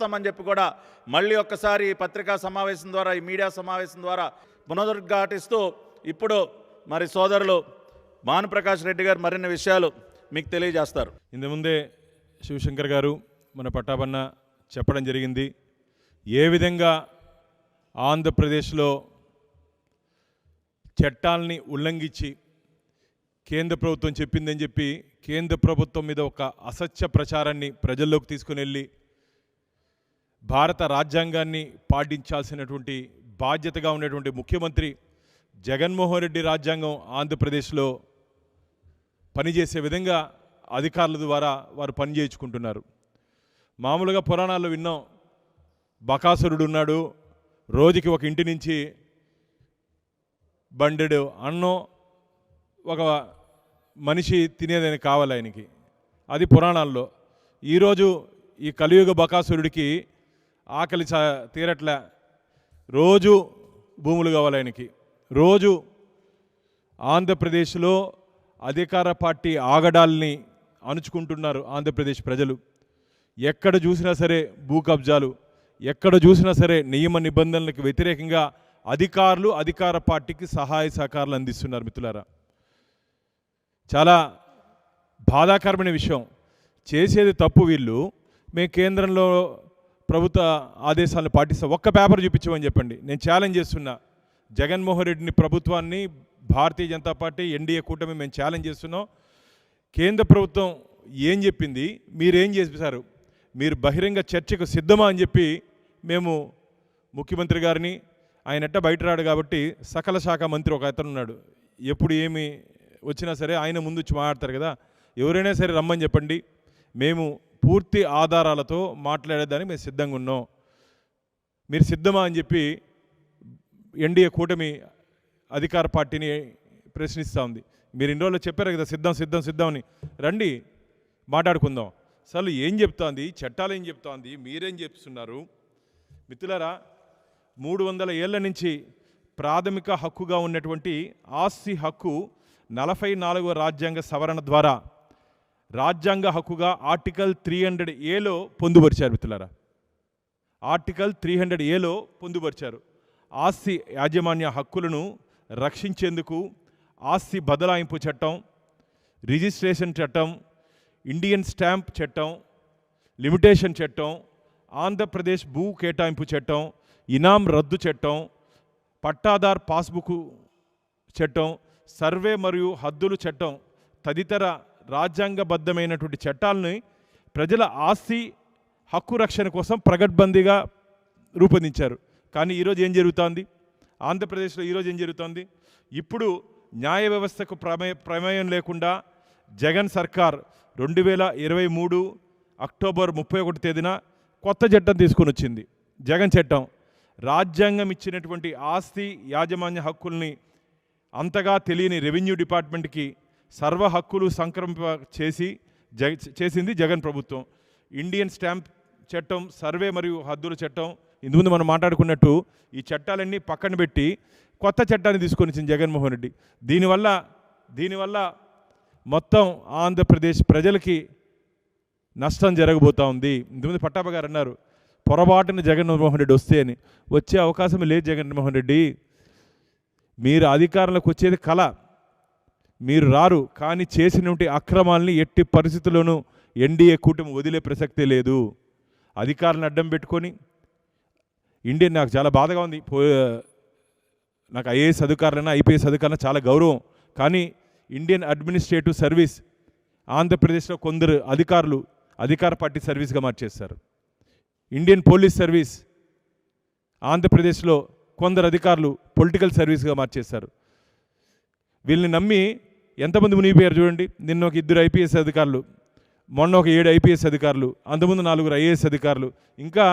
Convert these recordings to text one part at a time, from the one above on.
అని చెప్పి కూడా మళ్ళీ ఒక్కసారి ఈ పత్రికా సమావేశం ద్వారా, ఈ మీడియా సమావేశం ద్వారా పునరుద్ఘాటిస్తూ ఇప్పుడు మరి సోదరులు భానుప్రకాష్ రెడ్డి గారు మరిన్ని విషయాలు మీకు తెలియజేస్తారు. ఇంతకుముందే శివశంకర్ గారు మన పట్టాభన్న చెప్పడం జరిగింది. ఏ విధంగా ఆంధ్రప్రదేశ్లో చట్టాలని ఉల్లంఘించి కేంద్ర ప్రభుత్వం చెప్పిందని చెప్పి కేంద్ర ప్రభుత్వం మీద ఒక అసత్య ప్రచారాన్ని ప్రజల్లోకి తీసుకుని వెళ్ళి భారత రాజ్యాంగాన్ని పాటించాల్సినటువంటి బాధ్యతగా ఉన్నటువంటి ముఖ్యమంత్రి జగన్మోహన్ రెడ్డి రాజ్యాంగం ఆంధ్రప్రదేశ్లో పనిచేసే విధంగా అధికారుల ద్వారా వారు పనిచేయించుకుంటున్నారు. మామూలుగా పురాణాల్లో విన్నాం, బకాసురుడు ఉన్నాడు, రోజుకి ఒక ఇంటి నుంచి బండెడు అన్నం ఒక మనిషి తినేదని కావాలి ఆయనకి, అది పురాణాల్లో. ఈరోజు ఈ కలియుగ బకాసురుడికి ఆకలి తీరట్లే, రోజు భూములు కావాలి ఆయనకి. రోజు ఆంధ్రప్రదేశ్లో అధికార పార్టీ ఆగడాల్ని అణుచుకుంటున్నారు ఆంధ్రప్రదేశ్ ప్రజలు. ఎక్కడ చూసినా సరే భూ కబ్జాలు, ఎక్కడ చూసినా సరే నియమ నిబంధనలకు వ్యతిరేకంగా అధికారులు అధికార పార్టీకి సహాయ సహకారాలు అందిస్తున్నారు. మిత్రులారా, చాలా బాధాకరమైన విషయం. చేసేది తప్పు వీళ్ళు. మేము కేంద్రంలో ప్రభుత్వ ఆదేశాలను పాటిస్తాం, ఒక్క పేపర్ చూపించమని చెప్పండి. నేను ఛాలెంజ్ చేస్తున్నా జగన్మోహన్ రెడ్డిని, ప్రభుత్వాన్ని, భారతీయ జనతా పార్టీ, ఎన్డీఏ కూటమి మేము ఛాలెంజ్ చేస్తున్నాం. కేంద్ర ప్రభుత్వం ఏం చెప్పింది, మీరేం చేశారు, మీరు బహిరంగ చర్చకు సిద్ధమా అని చెప్పి మేము ముఖ్యమంత్రి గారిని, ఆయనట్ట బయట రాడు కాబట్టి సకల శాఖ మంత్రి ఒక అతను ఉన్నాడు, ఎప్పుడు ఏమి వచ్చినా సరే ఆయన ముందు వచ్చి మాట్లాడతారు కదా, ఎవరైనా సరే రమ్మని చెప్పండి, మేము పూర్తి ఆధారాలతో మాట్లాడేదానికి మేము సిద్ధంగా ఉన్నాం, మీరు సిద్ధమా అని చెప్పి ఎన్డీఏ కూటమి అధికార పార్టీని ప్రశ్నిస్తూ ఉంది. మీరు ఇన్ని రోజులు చెప్పారు కదా సిద్ధం సిద్ధం సిద్ధం అని, రండి మాట్లాడుకుందాం. అసలు ఏం చెప్తోంది, చట్టాలు ఏం చెప్తోంది, మీరేం చెప్తున్నారు? మిత్రులారా, 300 ఏళ్ల నుంచి ప్రాథమిక హక్కుగా ఉన్నటువంటి ఆస్తి హక్కు 44వ రాజ్యాంగ సవరణ ద్వారా రాజ్యాంగ హక్కుగా ఆర్టికల్ 300A పొందుపరిచారు. మిత్రులారా, ఆర్టికల్ 300A పొందుపరిచారు. ఆస్తి యాజమాన్య హక్కులను రక్షించేందుకు ఆస్తి బదలాయింపు చట్టం, రిజిస్ట్రేషన్ చట్టం, ఇండియన్ స్టాంప్ చట్టం, లిమిటేషన్ చట్టం, ఆంధ్రప్రదేశ్ భూ కేటాయింపు చట్టం, ఇనాం రద్దు చట్టం, పట్టాదార్ పాస్బుక్ చట్టం, సర్వే మరియు హద్దులు చట్టం తదితర రాజ్యాంగబద్ధమైనటువంటి చట్టాలని ప్రజల ఆస్తి హక్కు రక్షణ కోసం ప్రగడ్బందీగా రూపొందించారు. కానీ ఈరోజు ఏం జరుగుతోంది ఆంధ్రప్రదేశ్లో? ఈరోజు ఏం జరుగుతోంది? ఇప్పుడు న్యాయ వ్యవస్థకు ప్రమేయం లేకుండా జగన్ సర్కార్ 2023 అక్టోబర్ 31 తేదీన కొత్త చట్టం తీసుకొని వచ్చింది. జగన్ చట్టం రాజ్యాంగం ఇచ్చినటువంటి ఆస్తి యాజమాన్య హక్కుల్ని అంతగా తెలియని రెవెన్యూ డిపార్ట్మెంట్కి సర్వ హక్కులు సంక్రమింప చేసింది జగన్ ప్రభుత్వం. ఇండియన్ స్టాంప్ చట్టం, సర్వే మరియు హద్దుల చట్టం, ఇందుముందు మనం మాట్లాడుకున్నట్టు ఈ చట్టాలన్నీ పక్కన పెట్టి కొత్త చట్టాన్ని తీసుకొని వచ్చింది జగన్మోహన్ రెడ్డి. దీనివల్ల మొత్తం ఆంధ్రప్రదేశ్ ప్రజలకి నష్టం జరగబోతూ ఉంది. ఇంతకుముందు పట్టాభ గారు అన్నారు, పొరపాటున జగన్మోహన్ రెడ్డి వస్తే అని. వచ్చే అవకాశం లేదు జగన్మోహన్ రెడ్డి. మీరు అధికారంలోకి వచ్చేది కళ, మీరు రారు. కానీ చేసినటువంటి అక్రమాలని ఎట్టి పరిస్థితుల్లోనూ ఎన్డీఏ కూటమి వదిలే ప్రసక్తే లేదు. అధికారులను అడ్డం పెట్టుకొని ఇండియన్, నాకు చాలా బాధగా ఉంది, నాకు ఐఏఎస్ అధికారులైనా ఐపీఎస్ అధికారులైనా చాలా గౌరవం. కానీ ఇండియన్ అడ్మినిస్ట్రేటివ్ సర్వీస్ ఆంధ్రప్రదేశ్లో కొందరు అధికారులు అధికార పార్టీ సర్వీస్గా మార్చేస్తారు. ఇండియన్ పోలీస్ సర్వీస్ ఆంధ్రప్రదేశ్లో కొందరు అధికారులు పొలిటికల్ సర్వీస్గా మార్చేస్తారు. వీళ్ళని నమ్మి ఎంతమంది మునిగిపోయారు చూడండి. నిన్న ఒక 2 ఐపీఎస్ అధికారులు, మొన్న ఒక 7 ఐపీఎస్ అధికారులు, అంతకుముందు 4 ఐఏఎస్ అధికారులు, ఇంకా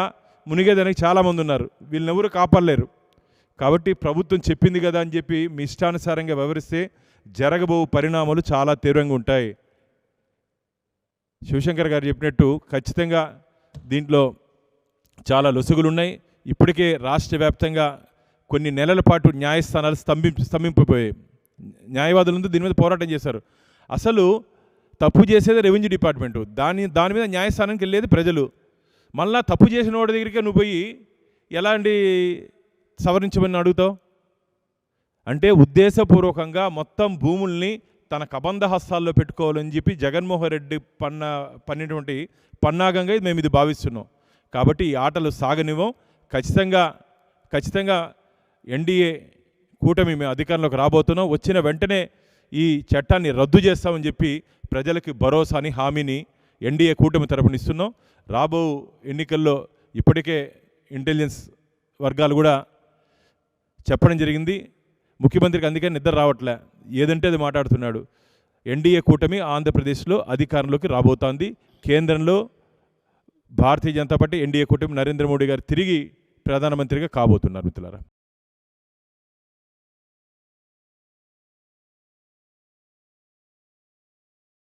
మునిగేదానికి చాలామంది ఉన్నారు. వీళ్ళని ఎవరు కాపాడలేరు. కాబట్టి ప్రభుత్వం చెప్పింది కదా అని చెప్పి మీ ఇష్టానుసారంగా వ్యవహరిస్తే జరగబో పరిణామాలు చాలా తీవ్రంగా ఉంటాయి. శివశంకర్ గారు చెప్పినట్టు ఖచ్చితంగా దీంట్లో చాలా లొసుగులు ఉన్నాయి. ఇప్పటికే రాష్ట్ర వ్యాప్తంగా కొన్ని నెలల పాటు న్యాయస్థానాలు స్తంభింపబోయాయి. న్యాయవాదులందరూ దీని మీద పోరాటం చేశారు. అసలు తప్పు చేసేది రెవెన్యూ డిపార్ట్మెంటు, దాని మీద న్యాయస్థానానికి వెళ్ళేది ప్రజలు. మళ్ళా తప్పు చేసిన వాడి దగ్గరికి నువ్వు పోయి ఎలాంటి సవరించమని అడుగుతావు? అంటే ఉద్దేశపూర్వకంగా మొత్తం భూముల్ని తన కబంధ హస్తాల్లో పెట్టుకోవాలని చెప్పి జగన్మోహన్ రెడ్డి పన్నినటువంటి పన్నాగంగా మేము ఇది భావిస్తున్నాం. కాబట్టి ఈ ఆటలు సాగనివ్వం. ఖచ్చితంగా ఎన్డీఏ కూటమి మేము అధికారంలోకి రాబోతున్నాం. వచ్చిన వెంటనే ఈ చట్టాన్ని రద్దు చేస్తామని చెప్పి ప్రజలకి భరోసాని హామీని ఎన్డీఏ కూటమి తరపున ఇస్తున్నాం. రాబో ఎన్నికల్లో ఇప్పటికే ఇంటెలిజెన్స్ వర్గాలు కూడా చెప్పడం జరిగింది. ముఖ్యమంత్రికి అందుకే నిద్ర రావట్లే, ఏదంటే అది మాట్లాడుతున్నాడు. ఎన్డీఏ కూటమి ఆంధ్రప్రదేశ్లో అధికారంలోకి రాబోతోంది. కేంద్రంలో భారతీయ జనతా పార్టీ ఎన్డీఏ కూటమి నరేంద్ర మోడీ గారు తిరిగి ప్రధానమంత్రిగా కాబోతున్నారు మిత్రులారా.